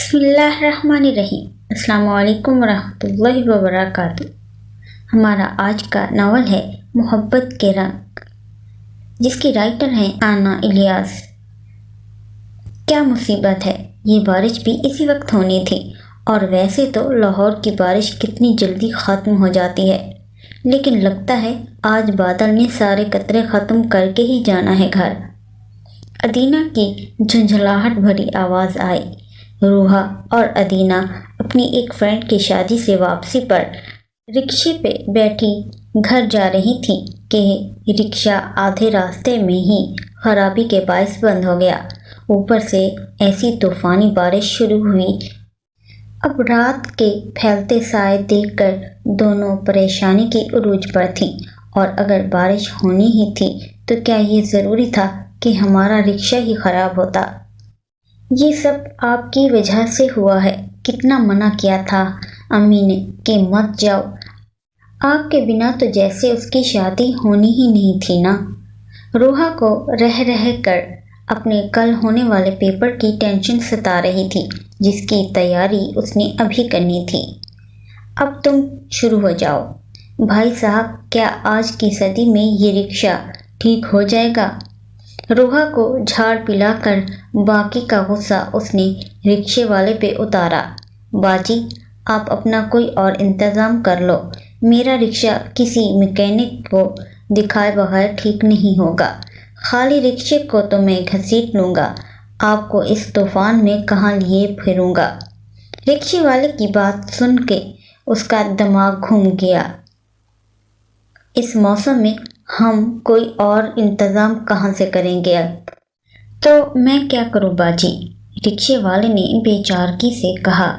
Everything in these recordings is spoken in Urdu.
بسم اللہ الرحمن الرحیم۔ السلام علیکم ورحمۃ اللہ وبرکاتہ۔ ہمارا آج کا ناول ہے محبت کے رنگ، جس کی رائٹر ہیں آنا الیاس۔ کیا مصیبت ہے، یہ بارش بھی اسی وقت ہونی تھی، اور ویسے تو لاہور کی بارش کتنی جلدی ختم ہو جاتی ہے، لیکن لگتا ہے آج بادل نے سارے قطرے ختم کر کے ہی جانا ہے گھر۔ ادینہ کی جھنجھلاہٹ بھری آواز آئی۔ روحا اور ادینہ اپنی ایک فرینڈ کی شادی سے واپسی پر رکشے پہ بیٹھی گھر جا رہی تھیں کہ رکشہ آدھے راستے میں ہی خرابی کے باعث بند ہو گیا۔ اوپر سے ایسی طوفانی بارش شروع ہوئی۔ اب رات کے پھیلتے سائے دیکھ کر دونوں پریشانی کے عروج پر تھیں، اور اگر بارش ہونی ہی تھی تو کیا یہ ضروری تھا کہ ہمارا رکشہ ہی خراب ہوتا؟ یہ سب آپ کی وجہ سے ہوا ہے، کتنا منع کیا تھا امی نے کہ مت جاؤ، آپ کے بنا تو جیسے اس کی شادی ہونی ہی نہیں تھی نا۔ روحا کو رہ کر اپنے کل ہونے والے پیپر کی ٹینشن ستا رہی تھی، جس کی تیاری اس نے ابھی کرنی تھی۔ اب تم شروع ہو جاؤ بھائی صاحب، کیا آج کی صدی میں یہ رکشہ ٹھیک ہو جائے گا؟ روحا کو جھاڑ پلا کر باقی کا غصہ اس نے رکشے والے پہ اتارا۔ باجی، آپ اپنا کوئی اور انتظام کر لو، میرا رکشہ کسی میکینک کو دکھائے بغیر ٹھیک نہیں ہوگا، خالی رکشے کو تو میں گھسیٹ لوں گا، آپ کو اس طوفان میں کہاں لیے پھروں گا۔ رکشے والے کی بات سن کے اس کا دماغ گھوم گیا۔ اس موسم میں ہم کوئی اور انتظام کہاں سے کریں گے اب؟ تو میں کیا کروں باجی؟ رکشے والے نے بے چارگی سے کہا۔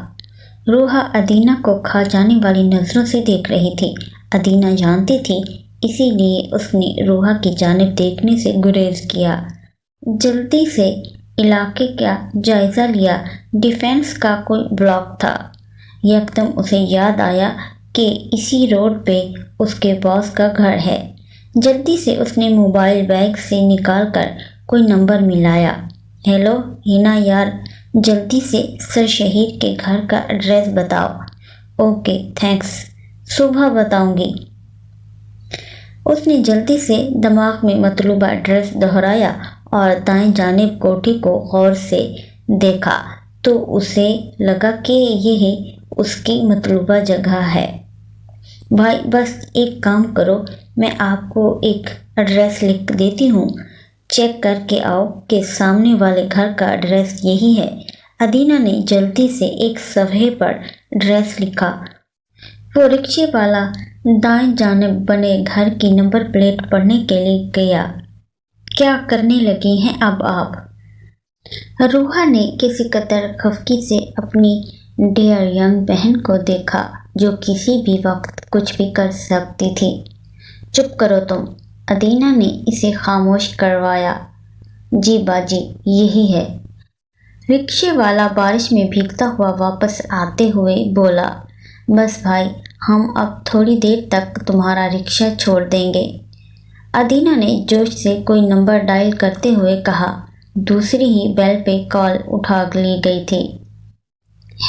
روحا ادینہ کو کھا جانے والی نظروں سے دیکھ رہی تھی۔ ادینہ جانتی تھی، اسی لیے اس نے روحا کی جانب دیکھنے سے گریز کیا۔ جلدی سے علاقے کا جائزہ لیا۔ ڈیفینس کا کوئی بلاک تھا۔ یکدم اسے یاد آیا کہ اسی روڈ پہ اس کے باس کا گھر ہے۔ جلدی سے اس نے موبائل بیگ سے نکال کر کوئی نمبر ملایا۔ ہیلو ہینا یار، جلدی سے سر شہید کے گھر کا ایڈریس بتاؤ۔ اوکے تھینکس، صبح بتاؤں گی۔ اس نے جلدی سے دماغ میں مطلوبہ ایڈریس دہرایا اور دائیں جانب کوٹھی کو غور سے دیکھا تو اسے لگا کہ یہ اس کی مطلوبہ جگہ ہے۔ بھائی بس ایک کام کرو، میں آپ کو ایک ایڈریس لکھ دیتی ہوں، چیک کر کے آؤ کہ سامنے والے گھر کا ایڈریس یہی ہے۔ ادینہ نے جلدی سے ایک صفحے پر ایڈریس لکھا۔ وہ رکشے والا دائیں جانب بنے گھر کی نمبر پلیٹ پڑھنے کے لیے گیا۔ کیا کرنے لگی ہیں اب آپ؟ روحا نے کسی قدر خفگی سے اپنی ڈیئر ینگ بہن کو دیکھا، جو کسی بھی وقت کچھ بھی کر سکتی تھی۔ چپ کرو تم، ادینہ نے اسے خاموش کروایا۔ جی باجی، یہی ہے۔ رکشے والا بارش میں بھیگتا ہوا واپس آتے ہوئے بولا۔ بس بھائی، ہم اب تھوڑی دیر تک تمہارا رکشہ چھوڑ دیں گے۔ ادینہ نے جوش سے کوئی نمبر ڈائل کرتے ہوئے کہا۔ دوسری ہی بیل پہ کال اٹھا لی گئی تھی۔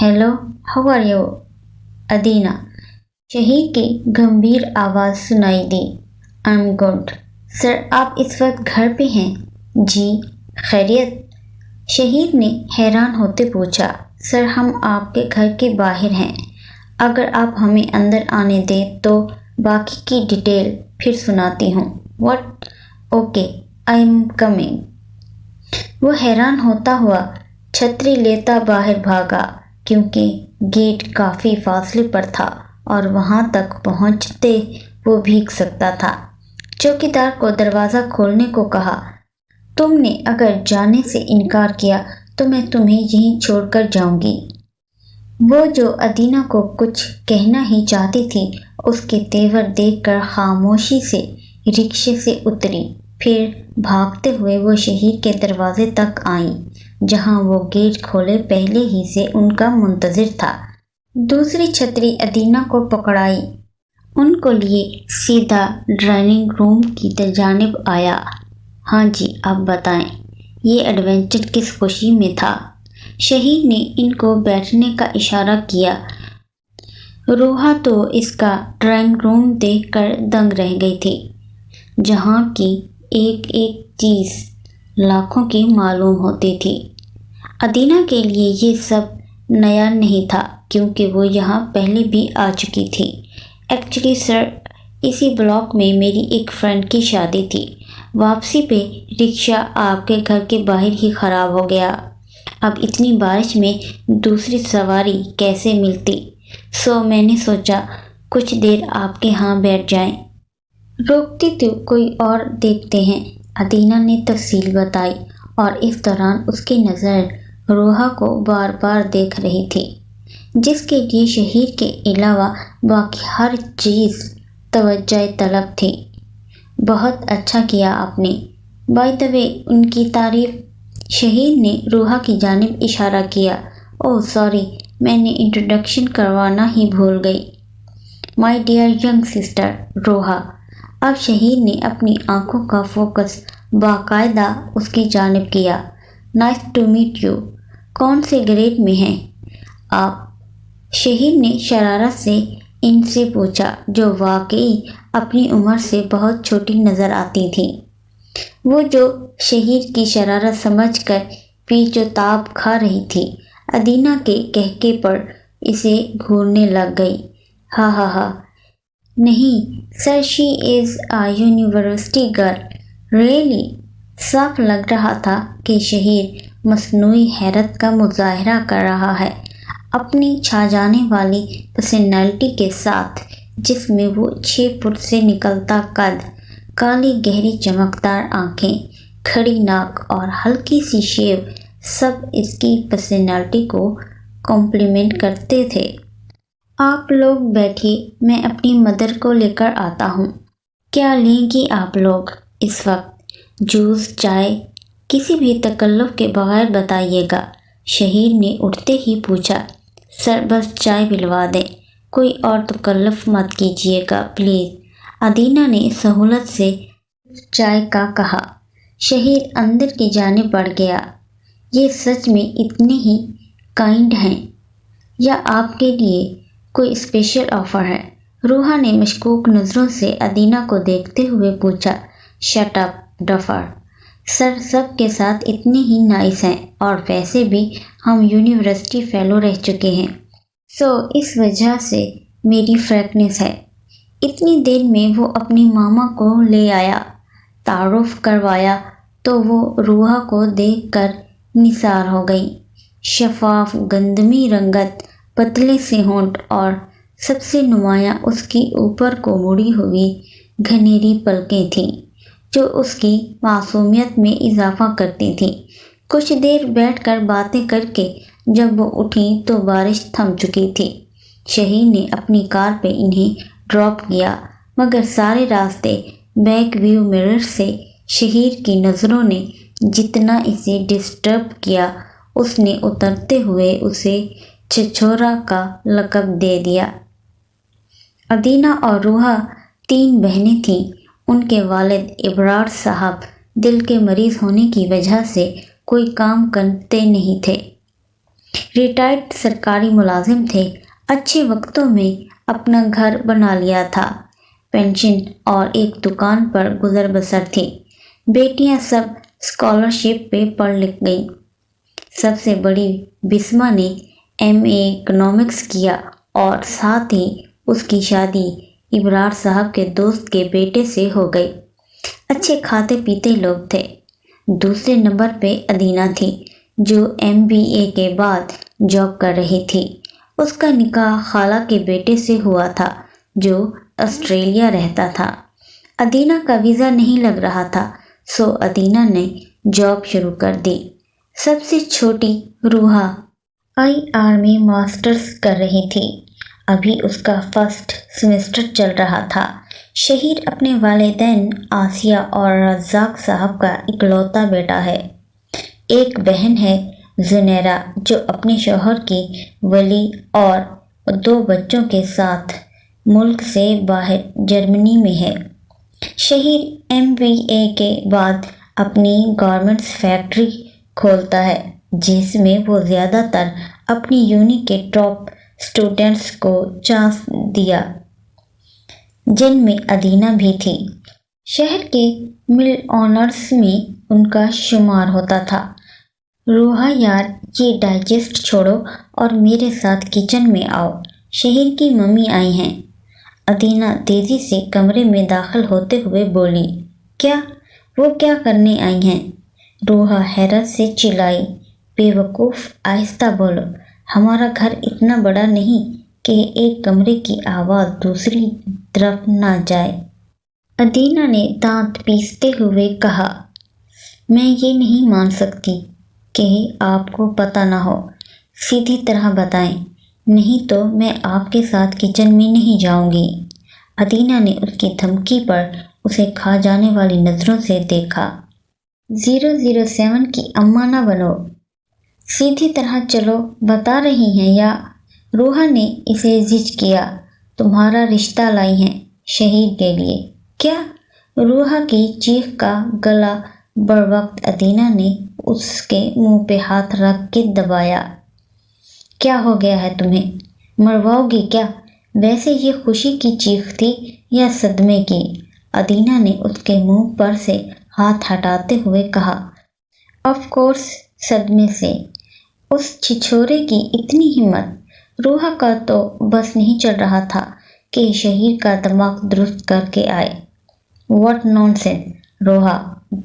Hello, how are you? Adina, Shaheed کی گمبھیر آواز سنائی دی۔ I am good. سر، آپ اس وقت گھر پہ ہیں؟ جی، خیریت؟ شہید نے حیران ہوتے پوچھا۔ سر، ہم آپ کے گھر کے باہر ہیں، اگر آپ ہمیں اندر آنے دیں تو باقی کی ڈیٹیل پھر سناتی ہوں۔ What? Okay, I am coming. وہ حیران ہوتا ہوا چھتری لیتا باہر بھاگا، کیونکہ گیٹ کافی فاصلے پر تھا اور وہاں تک پہنچتے وہ بھیگ سکتا تھا۔ چوکیدار کو دروازہ کھولنے کو کہا۔ تم نے اگر جانے سے انکار کیا تو میں تمہیں یہیں چھوڑ کر جاؤں گی۔ وہ جو ادینہ کو کچھ کہنا ہی چاہتی تھی، اس کے تیور دیکھ کر خاموشی سے رکشے سے اتری۔ پھر بھاگتے ہوئے وہ شہید کے دروازے تک آئیں، جہاں وہ گیٹ کھولے پہلے ہی سے ان کا منتظر تھا۔ دوسری چھتری ادینہ کو پکڑائی، ان کو لیے سیدھا ڈرائننگ روم کی جانب آیا۔ ہاں جی، اب بتائیں، یہ ایڈونچر کس خوشی میں تھا؟ شہید نے ان کو بیٹھنے کا اشارہ کیا۔ روحا تو اس کا ڈرائنگ روم دیکھ کر دنگ رہ گئی تھی، جہاں کی ایک ایک چیز لاکھوں کی معلوم ہوتی تھی۔ ادینہ کے لیے یہ سب نیا نہیں تھا، کیونکہ وہ یہاں پہلے بھی آ چکی تھی۔ ایکچولی سر، اسی بلاک میں میری ایک فرینڈ کی شادی تھی۔ واپسی پہ رکشہ آپ کے گھر کے باہر ہی خراب ہو گیا۔ اب اتنی بارش میں دوسری سواری کیسے ملتی؟ سو میں نے سوچا کچھ دیر آپ کے ہاں بیٹھ جائیں۔ روکتی تو کوئی اور دیکھتے ہیں، ادینہ نے تفصیل بتائی، اور اس دوران اس کی نظر روحا کو بار بار دیکھ رہی تھی، جس کے لیے شہید کے علاوہ باقی ہر چیز توجہ طلب تھی۔ بہت اچھا کیا آپ نے، بائی دا وے ان کی تعریف۔ شہید نے روحا کی جانب اشارہ کیا۔ اوہ سوری، میں نے انٹروڈکشن کروانا ہی بھول گئی۔ My dear young sister Roha. اب شہید نے اپنی آنکھوں کا فوکس باقاعدہ اس کی جانب کیا۔ Nice to meet you. کون سے گریڈ میں ہیں آپ؟ شہید نے شرارت سے ان سے پوچھا، جو واقعی اپنی عمر سے بہت چھوٹی نظر آتی تھی۔ وہ جو شہید کی شرارت سمجھ کر پیچ و تاب کھا رہی تھی، ادینہ کے کہکے پر اسے گھورنے لگ گئی۔ ہاں ہاں ہاں، نہیں سر، شی از اے یونیورسٹی گرل ریئلی۔ صاف لگ رہا تھا کہ شہید مصنوعی حیرت کا مظاہرہ کر رہا ہے اپنی چھا جانے والی پرسنالٹی کے ساتھ، جس میں وہ 6 فٹ سے نکلتا قد، کالی گہری چمکدار آنکھیں، کھڑی ناک اور ہلکی سی شیو، سب اس کی پرسنالٹی کو کمپلیمنٹ کرتے تھے۔ آپ لوگ بیٹھیے، میں اپنی مدر کو لے کر آتا ہوں۔ کیا لیں گی آپ لوگ اس وقت؟ جوس، چائے؟ کسی بھی تکلف کے بغیر بتائیے گا، شہید نے اٹھتے ہی پوچھا۔ سر بس چائے پلوا دیں، کوئی اور تکلف مت کیجیے گا پلیز، ادینہ نے سہولت سے چائے کا کہا۔ شہید اندر کی جانب بڑھ گیا۔ یہ سچ میں اتنے ہی کائنڈ ہیں، یا آپ کے لیے کوئی اسپیشل آفر ہے؟ روحا نے مشکوک نظروں سے ادینہ کو دیکھتے ہوئے پوچھا۔ شٹ اپ ڈفر، سر سب کے ساتھ اتنے ہی نائس ہیں، اور ویسے بھی ہم یونیورسٹی فیلو رہ چکے ہیں، سو اس وجہ سے میری فریکنیس ہے۔ اتنی دیر میں وہ اپنی ماما کو لے آیا، تعارف کروایا تو وہ روحا کو دیکھ کر نثار ہو گئی۔ شفاف گندمی رنگت، پتلے سے ہونٹ، اور سب سے نمایاں اس کی اوپر کو مڑی ہوئی گھنیری پلکیں تھیں، جو اس کی معصومیت میں اضافہ کرتی تھیں۔ کچھ دیر بیٹھ کر باتیں کر کے جب وہ اٹھیں تو بارش تھم چکی تھی۔ شہید نے اپنی کار پہ انہیں ڈراپ کیا، مگر سارے راستے بیک ویو مرر سے شہید کی نظروں نے جتنا اسے ڈسٹرب کیا، اس نے اترتے ہوئے اسے چھچھورا کا لقب دے دیا۔ ادینہ اور روحا 3 بہنیں تھیں۔ ان کے والد ابرار صاحب دل کے مریض ہونے کی وجہ سے کوئی کام کرتے نہیں تھے، ریٹائرڈ سرکاری ملازم تھے، اچھے وقتوں میں اپنا گھر بنا لیا تھا، پینشن اور ایک دکان پر گزر بسر تھی۔ بیٹیاں سب اسکالرشپ پہ پڑھ لکھ گئیں۔ سب سے بڑی بسما نے MA اکنامکس کیا، اور ساتھ ہی اس کی شادی ابرار صاحب کے دوست کے بیٹے سے ہو گئی۔ اچھے کھاتے پیتے لوگ تھے۔ دوسرے نمبر پہ ادینہ تھی، جو MBA کے بعد جاب کر رہی تھی۔ اس کا نکاح خالہ کے بیٹے سے ہوا تھا، جو آسٹریلیا رہتا تھا۔ ادینہ کا ویزا نہیں لگ رہا تھا، سو ادینہ نے جاب شروع کر دی۔ سب سے چھوٹی روحا IR میں ماسٹرز کر رہی تھی، ابھی اس کا فرسٹ سیمسٹر چل رہا تھا۔ شہید اپنے والدین آسیہ اور رزاق صاحب کا اکلوتا بیٹا ہے۔ ایک بہن ہے زنیرہ، جو اپنے شوہر کی ولی اور 2 بچوں کے ساتھ ملک سے باہر جرمنی میں ہے۔ شہید MBA کے بعد اپنی گارمنٹس فیکٹری کھولتا ہے، جس میں وہ زیادہ تر اپنی یونی کے ٹاپ اسٹوڈنٹس کو چانس دیا، جن میں ادینہ بھی تھی۔ شہر کے مل آنرز میں ان کا شمار ہوتا تھا۔ روحا یار، یہ ڈائجسٹ چھوڑو اور میرے ساتھ کچن میں آؤ، شہر کی ممی آئی ہیں۔ ادینہ تیزی سے کمرے میں داخل ہوتے ہوئے بولی۔ کیا؟ وہ کیا کرنے آئی ہیں؟ روحا حیرت سے چلائی۔ بے وقوف، آہستہ بولو، ہمارا گھر اتنا بڑا نہیں کہ ایک کمرے کی آواز دوسری طرف نہ جائے۔ ادینہ نے دانت پیستے ہوئے کہا، میں یہ نہیں مان سکتی کہ آپ کو پتہ نہ ہو، سیدھی طرح بتائیں، نہیں تو میں آپ کے ساتھ کچن میں نہیں جاؤں گی۔ ادینہ نے اس کی دھمکی پر اسے کھا جانے والی نظروں سے دیکھا۔ 007 کی اماں نہ بنو، سیدھی طرح چلو، بتا رہی ہیں یا؟ روحا نے اسے زج کیا۔ تمہارا رشتہ لائی ہیں شہیر کے لیے۔ کیا؟ روحا کی چیخ کا گلا بروقت ادینہ نے اس کے منہ پہ ہاتھ رکھ کے دبایا۔ کیا ہو گیا ہے تمہیں؟ مرواؤ گی کیا؟ ویسے یہ خوشی کی چیخ تھی یا صدمے کی؟ ادینہ نے اس کے منہ پر سے ہاتھ ہٹاتے ہوئے کہا۔ آف کورس صدمے سے۔ اس چھچھورے کی اتنی ہمت! روحا کا تو بس نہیں چل رہا تھا کہ شہیر کا دماغ درست کر کے آئے۔ واٹ نان سینس روحا،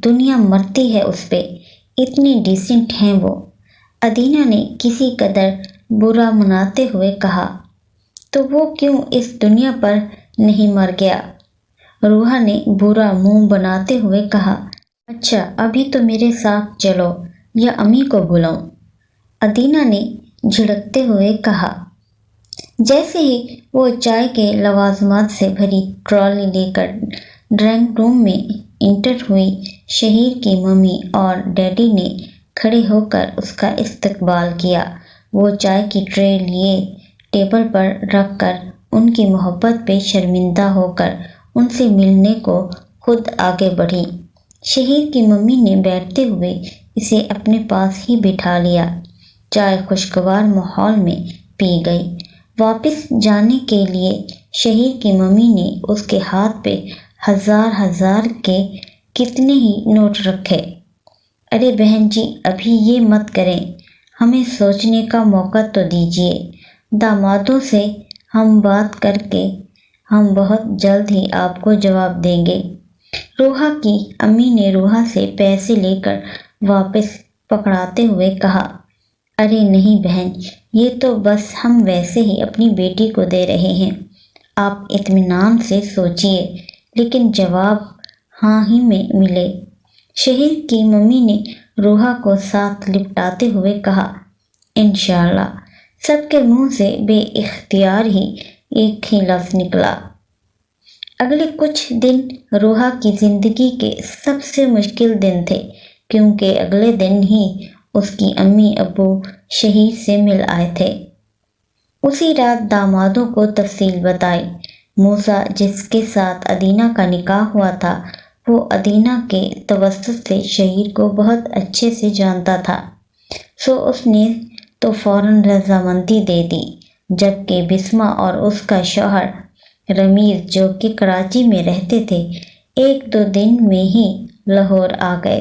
دنیا مرتی ہے اس پہ، اتنی ڈیسنٹ ہیں وہ۔ ادینہ نے کسی قدر برا مناتے ہوئے کہا۔ تو وہ کیوں اس دنیا پر نہیں مر گیا؟ روحا نے برا منہ بناتے ہوئے کہا۔ اچھا، ابھی تو میرے ساتھ چلو یا امی کو بلاؤں؟ ادینہ نے جھڑکتے ہوئے کہا۔ جیسے ہی وہ چائے کے لوازمات سے بھری ٹرالی لے کر ڈرائنگ روم میں انٹر ہوئی، شہیر کی ممی اور ڈیڈی نے کھڑے ہو کر اس کا استقبال کیا۔ وہ چائے کی ٹرے لیے ٹیبل پر رکھ کر ان کی محبت پہ شرمندہ ہو کر ان سے ملنے کو خود آگے بڑھی۔ شہیر کی ممی نے بیٹھتے ہوئے اسے اپنے پاس ہی بٹھا لیا۔ چائے خوشگوار ماحول میں پی گئی۔ واپس جانے کے لیے شہیر کی ممی نے اس کے ہاتھ پہ ہزار کے کتنے ہی نوٹ رکھے۔ ارے بہن جی، ابھی یہ مت کریں، ہمیں سوچنے کا موقع تو دیجیے۔ دامادوں سے ہم بات کر کے ہم بہت جلد ہی آپ کو جواب دیں گے۔ روحا کی امی نے روحا سے پیسے لے کر واپس پکڑاتے ہوئے کہا۔ ارے نہیں بہن، یہ تو بس ہم ویسے ہی اپنی بیٹی کو دے رہے ہیں، آپ اطمینان سے سوچیے، لیکن جواب ہاں ہی میں ملے۔ شہیر کی ممی نے روحا کو ساتھ لپٹاتے ہوئے کہا۔ انشاءاللہ۔ سب کے منہ سے بے اختیار ہی ایک ہی لفظ نکلا۔ اگلے کچھ دن روحا کی زندگی کے سب سے مشکل دن تھے، کیونکہ اگلے دن ہی اس کی امی ابو شہیر سے مل آئے تھے۔ اسی رات دامادوں کو تفصیل بتائی۔ موسیٰ، جس کے ساتھ ادینہ کا نکاح ہوا تھا، وہ ادینہ کے توسط سے شہیر کو بہت اچھے سے جانتا تھا، سو اس نے تو فوراً رضامندی دے دی، جبکہ بسمہ اور اس کا شوہر رمیز، جو کہ کراچی میں رہتے تھے، 1-2 دن میں ہی لاہور آ گئے۔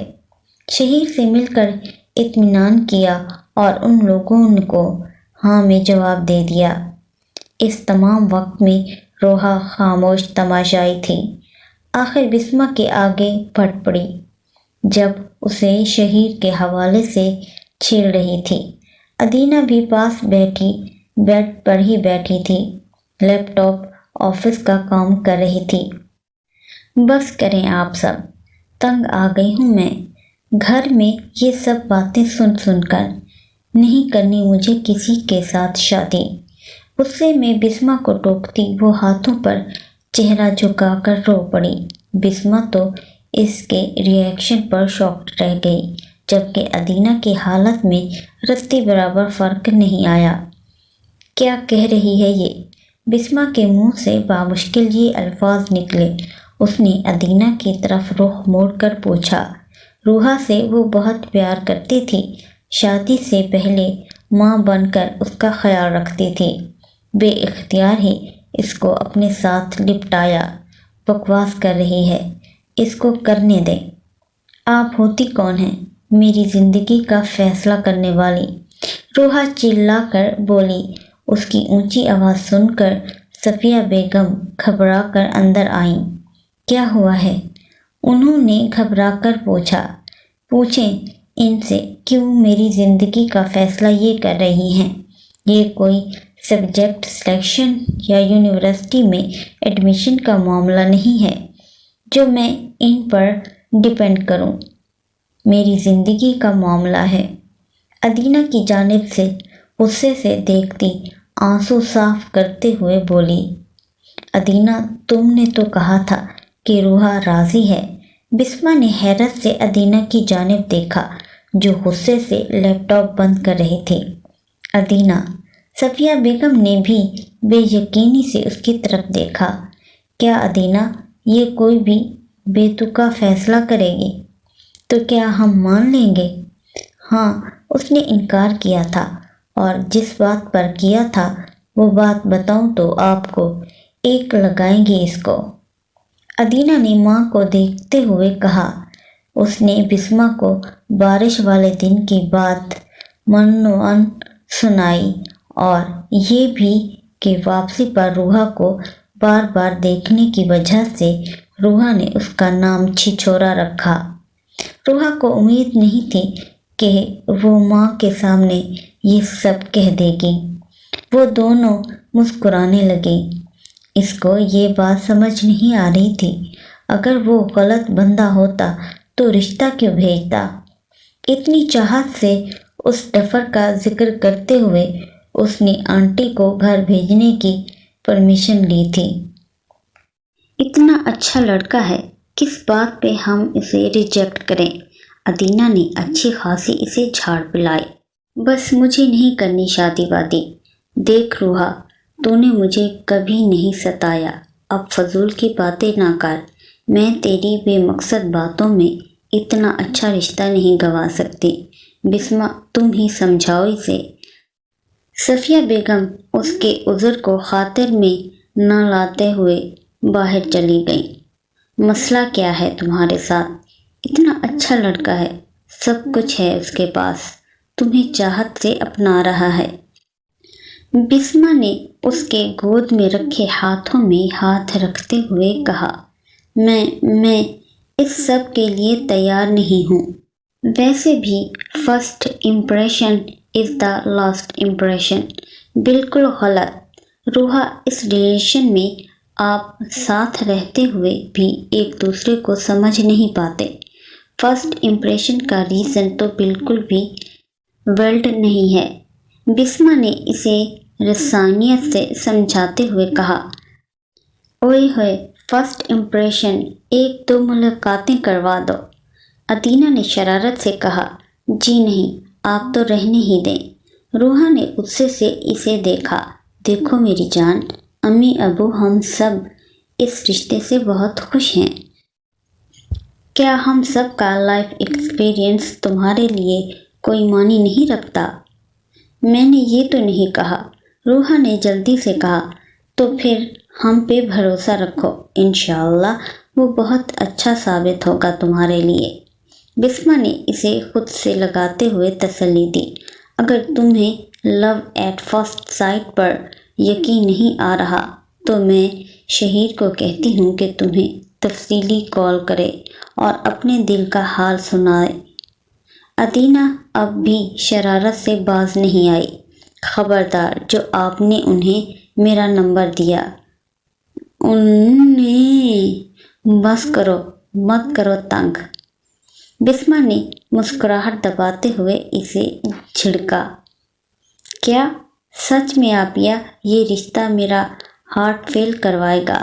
شہیر سے مل کر اطمینان کیا اور ان لوگوں کو ہاں میں جواب دے دیا۔ اس تمام وقت میں روحا خاموش تماشائی تھی۔ آخر بسمہ کے آگے پھٹ پڑی جب اسے شہیر کے حوالے سے چھیڑ رہی تھی۔ ادینہ بھی پاس بیٹھی بیڈ پر ہی بیٹھی تھی، لیپ ٹاپ آفس کا کام کر رہی تھی۔ بس کریں آپ سب، تنگ آ گئی ہوں میں، گھر میں یہ سب باتیں سن سن کر۔ نہیں کرنی مجھے کسی کے ساتھ شادی۔ غصے میں بسمہ کو ٹوکتی وہ ہاتھوں پر چہرہ جھکا کر رو پڑی۔ بسمہ تو اس کے ری ایکشن پر شاکڈ رہ گئی، جبکہ ادینہ کی حالت میں رتی برابر فرق نہیں آیا۔ کیا کہہ رہی ہے یہ؟ بسمہ کے منہ سے بامشکل یہ الفاظ نکلے۔ اس نے ادینہ کی طرف رخ موڑ کر پوچھا۔ روحا سے وہ بہت پیار کرتی تھی، شادی سے پہلے ماں بن کر اس کا خیال رکھتی تھی، بے اختیار ہی اس کو اپنے ساتھ لپٹایا۔ بکواس کر رہی ہے، اس کو کرنے دیں۔ آپ ہوتی کون ہیں میری زندگی کا فیصلہ کرنے والی؟ روحا چلا کر بولی۔ اس کی اونچی آواز سن کر صفیہ بیگم گھبرا کر اندر آئیں۔ کیا ہوا ہے؟ انہوں نے گھبرا کر پوچھا۔ پوچھیں ان سے کیوں میری زندگی کا فیصلہ یہ کر رہی ہیں؟ یہ کوئی سبجیکٹ سلیکشن یا یونیورسٹی میں ایڈمیشن کا معاملہ نہیں ہے جو میں ان پر ڈیپینڈ کروں، میری زندگی کا معاملہ ہے۔ ادینہ کی جانب سے غصے سے دیکھتی آنسو صاف کرتے ہوئے بولی۔ ادینہ تم نے تو کہا تھا کہ روحا راضی ہے۔ بسمہ نے حیرت سے ادینہ کی جانب دیکھا جو غصے سے لیپ ٹاپ بند کر رہی تھی۔ ادینہ، صفیہ بیگم نے بھی بے یقینی سے اس کی طرف دیکھا۔ کیا ادینہ یہ کوئی بھی بے تکا فیصلہ کرے گی تو کیا ہم مان لیں گے؟ ہاں، اس نے انکار کیا تھا، اور جس بات پر کیا تھا وہ بات بتاؤں تو آپ کو ایک لگائیں گے اس کو۔ ادینہ نے ماں کو دیکھتے ہوئے کہا۔ اس نے بسمہ کو بارش والے دن کی بات منوعاً سنائی اور یہ بھی کہ واپسی پر روحا کو بار بار دیکھنے کی وجہ سے روحا نے اس کا نام چھچھورا رکھا۔ روحا کو امید نہیں تھی کہ وہ ماں کے سامنے یہ سب کہہ دے گی۔ وہ دونوں مسکرانے لگیں۔ اس کو یہ بات سمجھ نہیں آ رہی تھی، اگر وہ غلط بندہ ہوتا تو رشتہ کیوں بھیجتا؟ اتنی چاہت سے اس ڈفر کا ذکر کرتے ہوئے اس نے آنٹی کو گھر بھیجنے کی پرمیشن لی تھی۔ اتنا اچھا لڑکا ہے، کس بات پہ ہم اسے ریجیکٹ کریں؟ ادینہ نے اچھی خاصی اسے جھاڑ پلائی۔ بس مجھے نہیں کرنی شادی وادی۔ دیکھ روحا، تو نے مجھے کبھی نہیں ستایا، اب فضول کی باتیں نہ کر۔ میں تیری بے مقصد باتوں میں اتنا اچھا رشتہ نہیں گنوا سکتی۔ بسمہ تم ہی سمجھاؤ اسے۔ صفیہ بیگم اس کے عذر کو خاطر میں نہ لاتے ہوئے باہر چلی گئیں۔ مسئلہ کیا ہے تمہارے ساتھ؟ اتنا اچھا لڑکا ہے، سب کچھ ہے اس کے پاس، تمہیں چاہت سے اپنا رہا ہے۔ بسمہ نے اس کے گود میں رکھے ہاتھوں میں ہاتھ رکھتے ہوئے کہا۔ میں اس سب کے لیے تیار نہیں ہوں۔ ویسے بھی first impression is the last impression. بالکل غلط۔ روحا، اس ریلیشن میں آپ ساتھ رہتے ہوئے بھی ایک دوسرے کو سمجھ نہیں پاتے۔ فرسٹ امپریشن کا ریزن تو بالکل بھی ویلڈ نہیں ہے۔ بسمہ نے اسے رسانیت سے سمجھاتے ہوئے کہا۔ اوئے ہوئے، فرسٹ امپریشن، ایک دو ملاقاتیں کروا دو۔ ادینہ نے شرارت سے کہا۔ جی نہیں، آپ تو رہنے ہی دیں۔ روحا نے غصے سے اسے دیکھا۔ دیکھو میری جان، امی ابو ہم سب اس رشتے سے بہت خوش ہیں۔ کیا ہم سب کا لائف ایکسپیرئنس تمہارے لیے کوئی معنی نہیں رکھتا؟ میں نے یہ تو نہیں کہا، روحا نے جلدی سے کہا۔ تو پھر ہم پہ بھروسہ رکھو، انشاءاللہ وہ بہت اچھا ثابت ہوگا تمہارے لیے۔ بسمہ نے اسے خود سے لگاتے ہوئے تسلی دی۔ اگر تمہیں لو ایٹ فرسٹ سائٹ پر یقین نہیں آ رہا تو میں شہیر کو کہتی ہوں کہ تمہیں تفصیلی کال کرے اور اپنے دل کا حال سنائے۔ ادینہ اب بھی شرارت سے باز نہیں آئی۔ خبردار، جو آپ نے انہیں میرا نمبر دیا۔ بس کرو، مت کرو تنگ۔ بسمہ نے مسکراہٹ دباتے ہوئے اسے جھڑکا۔ کیا سچ میں آپیہ، یہ رشتہ میرا ہارٹ فیل کروائے گا؟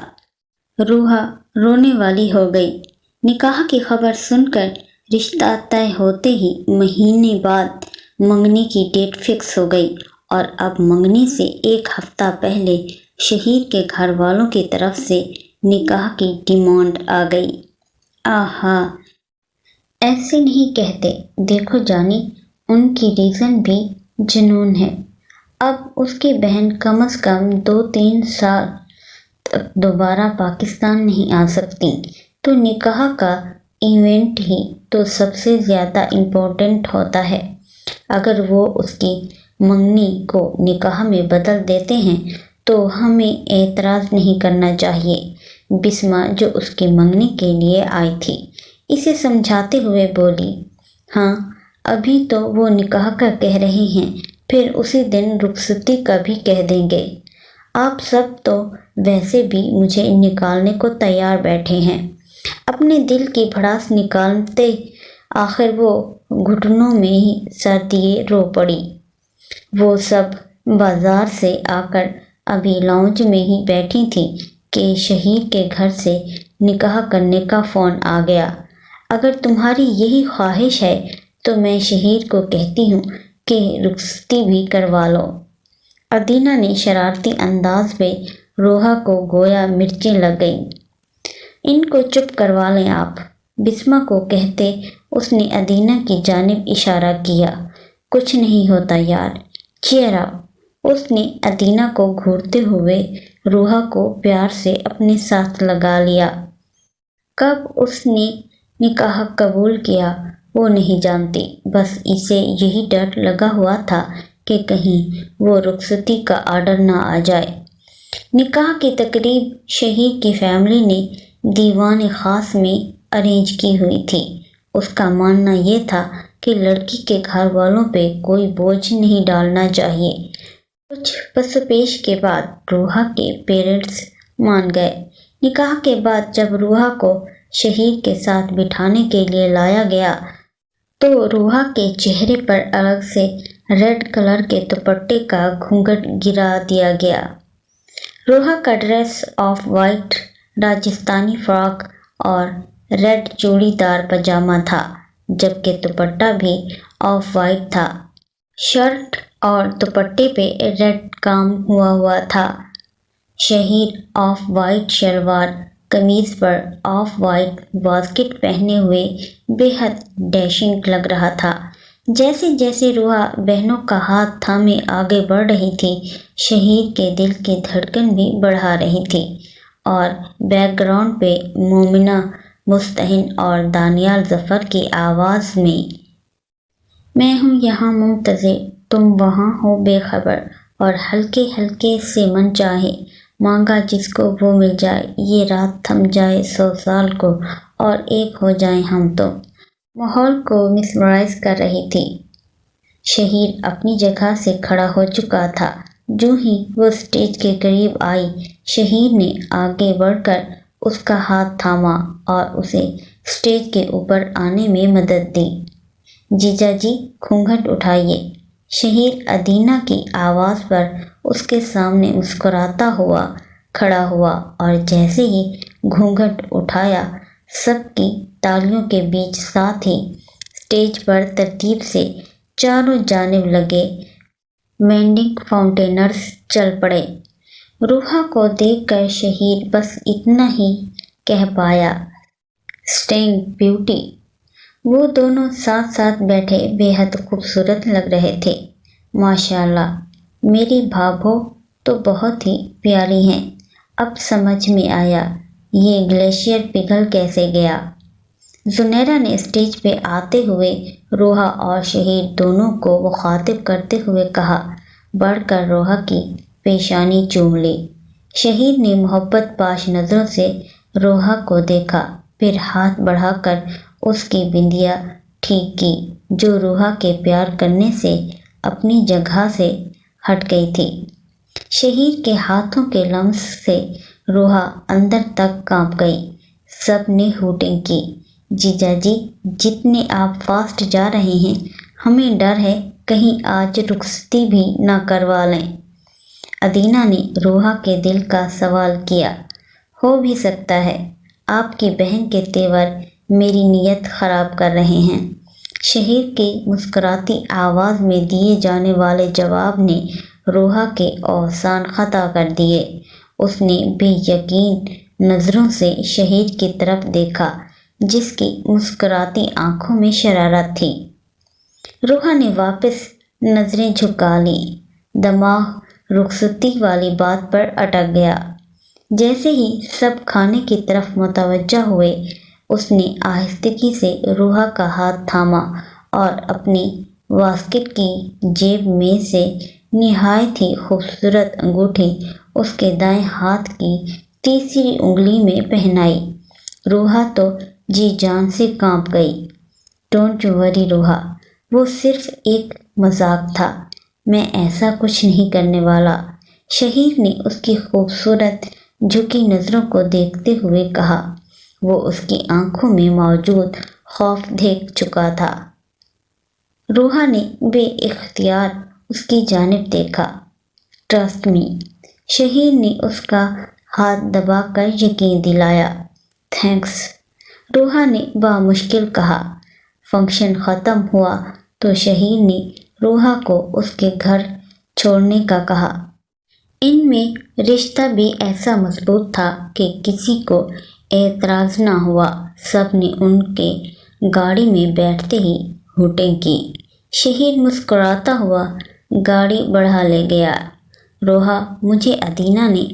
روحا رونے والی ہو گئی۔ نکاح کی خبر سن کر رشتہ طے ہوتے ہی مہینے بعد منگنی کی ڈیٹ فکس ہو گئی، اور اب منگنی سے ایک ہفتہ پہلے شہیر کے گھر والوں کی طرف سے نکاح کی ڈیمانڈ آ گئی۔ آہا، ایسے نہیں کہتے۔ دیکھو جانی، ان کی ریزن بھی جنون ہے۔ اب اس کی بہن کم از کم 2-3 سال تک دوبارہ پاکستان نہیں آ سکتی، تو نکاح کا ایونٹ ہی تو سب سے زیادہ امپورٹنٹ ہوتا ہے۔ اگر وہ اس کی منگنی کو نکاح میں بدل دیتے ہیں تو ہمیں اعتراض نہیں کرنا چاہیے۔ بسمہ جو اس کی منگنی کے لیے آئی تھی اسے سمجھاتے ہوئے بولی، ہاں ابھی تو وہ نکاح کا کہہ رہے ہیں، پھر اسی دن رخصتی کا بھی کہہ دیں گے۔ آپ سب تو ویسے بھی مجھے نکالنے کو تیار بیٹھے ہیں۔ اپنے دل کی بھڑاس نکالتے آخر وہ گھٹنوں میں ہی سر دیے رو پڑی۔ وہ سب بازار سے آ کر ابھی لاؤنج میں ہی بیٹھی تھی کہ شہیر کے گھر سے نکاح کرنے کا فون آ گیا۔ اگر تمہاری یہی خواہش ہے تو میں شہیر کو کہتی ہوں کہ رخصتی بھی کروا لو۔ ادینہ نے شرارتی انداز میں روحا کو گویا مرچیں لگ گئیں۔ ان کو چپ کروا لیں آپ، بسمہ کو کہتے اس نے ادینہ کی جانب اشارہ کیا۔ کچھ نہیں ہوتا یار، چیئر اپ۔ اس نے ادینہ کو گھورتے ہوئے روحا کو پیار سے اپنے ساتھ لگا لیا۔ کب اس نے نکاح قبول کیا وہ نہیں جانتی، بس اسے یہی ڈر لگا ہوا تھا کہ کہیں وہ رخصتی کا آرڈر نہ آ جائے۔ نکاح کی تقریب شہیر کی فیملی نے دیوان خاص میں ارینج کی ہوئی تھی۔ اس کا ماننا یہ تھا کہ لڑکی کے گھر والوں پہ کوئی بوجھ نہیں ڈالنا چاہیے۔ کچھ پس پیش کے بعد روحا کے پیرنٹس مان گئے۔ نکاح کے بعد جب روحا کو شہیر کے ساتھ بٹھانے کے لیے لایا گیا تو روحا کے چہرے پر الگ سے ریڈ کلر کے دوپٹے کا گھونگھٹ گرا دیا گیا۔ روحا کا dress of white Rajasthani frock اور ریڈ چوڑی دار پاجامہ تھا، جبکہ دوپٹہ بھی آف وائٹ تھا۔ شرٹ اور دوپٹے پہ ریڈ کام ہوا تھا۔ شہیر آف وائٹ شلوار قمیض پر آف وائٹ واسکٹ پہنے ہوئے بے حد ڈیشنگ لگ رہا تھا۔ جیسے جیسے روحا بہنوں کا ہاتھ تھامے آگے بڑھ رہی تھی، شہیر کے دل کی دھڑکن بھی بڑھا رہی تھی، اور بیک گراؤنڈ پہ مومنہ مستحن اور دانیال ظفر کی آواز میں ہوں یہاں منتظر، تم وہاں ہو بے خبر، اور ہلکے ہلکے سے من چاہے مانگا جس کو وہ مل جائے، یہ رات تھم جائے 100 سال کو اور ایک ہو جائیں ہم تو، ماحول کو مسمرائز کر رہی تھی۔ شہیر اپنی جگہ سے کھڑا ہو چکا تھا۔ جو ہی وہ اسٹیج کے قریب آئی، شہیر نے آگے بڑھ کر اس کا ہاتھ تھاما اور اسے اسٹیج کے اوپر آنے میں مدد دی۔ جیجا جی گھونگھٹ اٹھائیے۔ شہیر ادینہ کی آواز پر اس کے سامنے مسکراتا ہوا کھڑا ہوا، اور جیسے ہی گھونگھٹ اٹھایا سب کی تالیوں کے بیچ ساتھ ہی اسٹیج پر ترتیب سے چاروں جانب لگے وینڈنگ فاؤنٹینرز چل پڑے۔ روحا کو دیکھ کر شہیر بس اتنا ہی کہہ پایا، اسٹننگ بیوٹی۔ وہ دونوں ساتھ ساتھ بیٹھے بے حد خوبصورت لگ رہے تھے۔ ماشاءاللہ، میری بھابھو تو بہت ہی پیاری ہیں۔ اب سمجھ میں آیا یہ گلیشیئر پگھل کیسے گیا۔ زنیرہ نے اسٹیج پہ آتے ہوئے روحا اور شہیر دونوں کو مخاطب کرتے ہوئے کہا، بڑھ کر روحا کی پیشانی چوم لی۔ شہیر نے محبت باش نظروں سے روحا کو دیکھا، پھر ہاتھ بڑھا کر اس کی بندیا ٹھیک کی جو روحا کے پیار کرنے سے اپنی جگہ سے ہٹ گئی تھی۔ شہیر کے ہاتھوں کے لمس سے روحا اندر تک کانپ گئی۔ سب نے ہوٹنگ کی، جیجا جی جتنے آپ فاسٹ جا رہے ہیں، ہمیں ڈر ہے کہیں آج رخصتی بھی نہ کروا لیں۔ ادینہ نے روحا کے دل کا سوال کیا۔ ہو بھی سکتا ہے، آپ کی بہن کے تیور میری نیت خراب کر رہے ہیں۔ شہیر کی مسکراتی آواز میں دیے جانے والے جواب نے روحا کے اوزان خطا کر دیے۔ اس نے بے یقین نظروں سے شہیر کی طرف دیکھا جس کی مسکراتی آنکھوں میں شرارت تھی۔ روحا نے واپس نظریں جھکا لیں۔ دماغ رخصتی والی بات پر اٹک گیا۔ جیسے ہی سب کھانے کی طرف متوجہ ہوئے، اس نے آہستگی سے روحا کا ہاتھ تھاما اور اپنی واسکٹ کی جیب میں سے نہایت ہی خوبصورت انگوٹھی اس کے دائیں ہاتھ کی تیسری انگلی میں پہنائی۔ روحا تو جی جان سے کانپ گئی۔ ڈونٹ وری روحا، وہ صرف ایک مذاق تھا، میں ایسا کچھ نہیں کرنے والا، شہیر نے اس کی خوبصورت جھکی نظروں کو دیکھتے ہوئے کہا۔ وہ اس کی آنکھوں میں موجود خوف دیکھ چکا تھا۔ روحا نے بے اختیار اس کی جانب دیکھا۔ ٹرسٹ می، شہیر نے اس کا ہاتھ دبا کر یقین دلایا۔ تھینکس، روحا نے بامشکل کہا۔ فنکشن ختم ہوا تو شہیر نے روحا کو اس کے گھر چھوڑنے کا کہا۔ ان میں رشتہ بھی ایسا مضبوط تھا کہ کسی کو اعتراض نہ ہوا۔ سب نے ان کے گاڑی میں بیٹھتے ہی ہونٹیں کی۔ شہیر مسکراتا ہوا گاڑی بڑھا لے گیا۔ روحا، مجھے ادینہ نے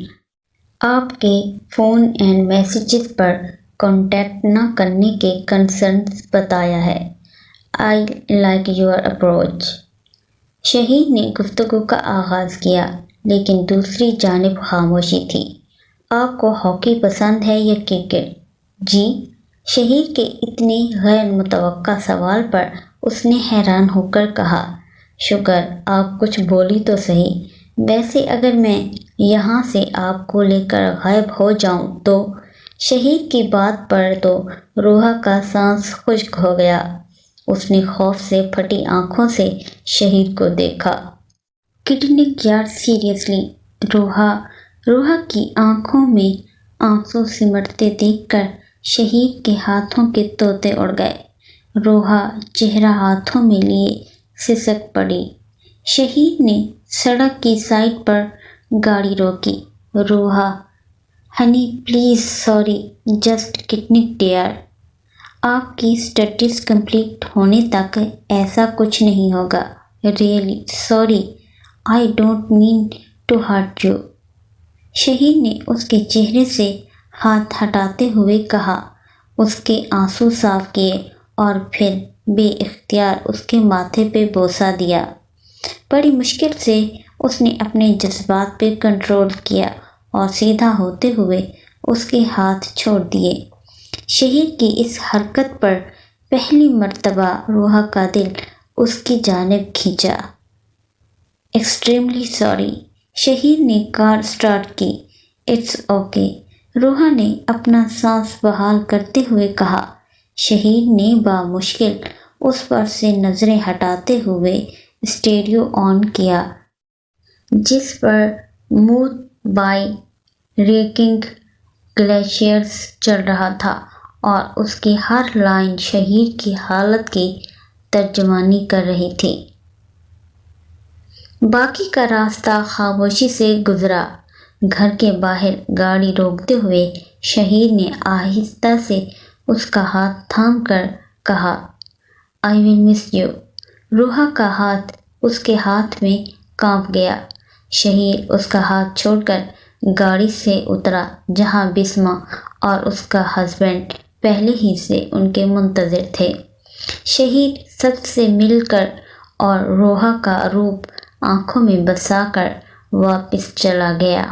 آپ کے فون اینڈ میسیجز پر کانٹیکٹ نہ کرنے کے کنسرنز بتایا ہے۔ I like your approach. Shaheer نے گفتگو کا آغاز کیا، لیکن دوسری جانب خاموشی تھی۔ آپ کو ہاکی پسند ہے یا کرکٹ؟ جی؟ شہیر کے اتنے غیر متوقع سوال پر اس نے حیران ہو کر کہا۔ شکر آپ کچھ بولی تو صحیح، ویسے اگر میں یہاں سے آپ کو لے کر غائب ہو جاؤں تو؟ شہیر کی بات پر تو روحا کا سانس خشک ہو گیا۔ اس نے خوف سے پھٹی آنکھوں سے شہیر کو دیکھا۔ کڈنیپ یار سیریسلی؟ روحا کی آنکھوں میں آنسو سمٹتے دیکھ کر شہیر کے ہاتھوں کے طوطے اڑ گئے۔ روحا چہرہ ہاتھوں میں لیے سسک پڑی۔ شہیر نے سڑک کی سائڈ پر گاڑی روکی۔ Roha, honey please sorry, just kidnap dear. آپ کی اسٹڈیز کمپلیٹ ہونے تک ایسا کچھ نہیں ہوگا۔ Really sorry, I don't mean to hurt you. Shaheer نے اس کے چہرے سے ہاتھ ہٹاتے ہوئے کہا۔ اس کے آنسو صاف کیے اور پھر بے اختیار اس کے ماتھے پہ بوسہ دیا۔ بڑی مشکل سے اس نے اپنے جذبات پہ کنٹرول کیا اور سیدھا ہوتے ہوئے اس کے ہاتھ چھوڑ دیے۔ شہیر کی اس حرکت پر پہلی مرتبہ روحا کا دل اس کی جانب کھینچا۔ ایکسٹریملی سوری، شہیر نے کار سٹارٹ کی۔ اٹس اوکے، روحا نے اپنا سانس بحال کرتے ہوئے کہا۔ شہیر نے بامشکل اس پر سے نظریں ہٹاتے ہوئے اسٹیریو آن کیا، جس پر موو بائی ریکنگ گلیشیئرز چل رہا تھا، اور اس کی ہر لائن شہیر کی حالت کی ترجمانی کر رہی تھی۔ باقی کا راستہ خاموشی سے گزرا۔ گھر کے باہر گاڑی روکتے ہوئے شہیر نے آہستہ سے اس کا ہاتھ تھام کر کہا، آئی ول مس یو۔ روحا کا ہاتھ اس کے ہاتھ میں کانپ گیا۔ شہیر اس کا ہاتھ چھوڑ کر گاڑی سے اترا، جہاں بسمہ اور اس کا ہسبینڈ پہلے ہی سے ان کے منتظر تھے۔ شہیر سب سے مل کر اور روحا کا روپ آنکھوں میں بسا کر واپس چلا گیا۔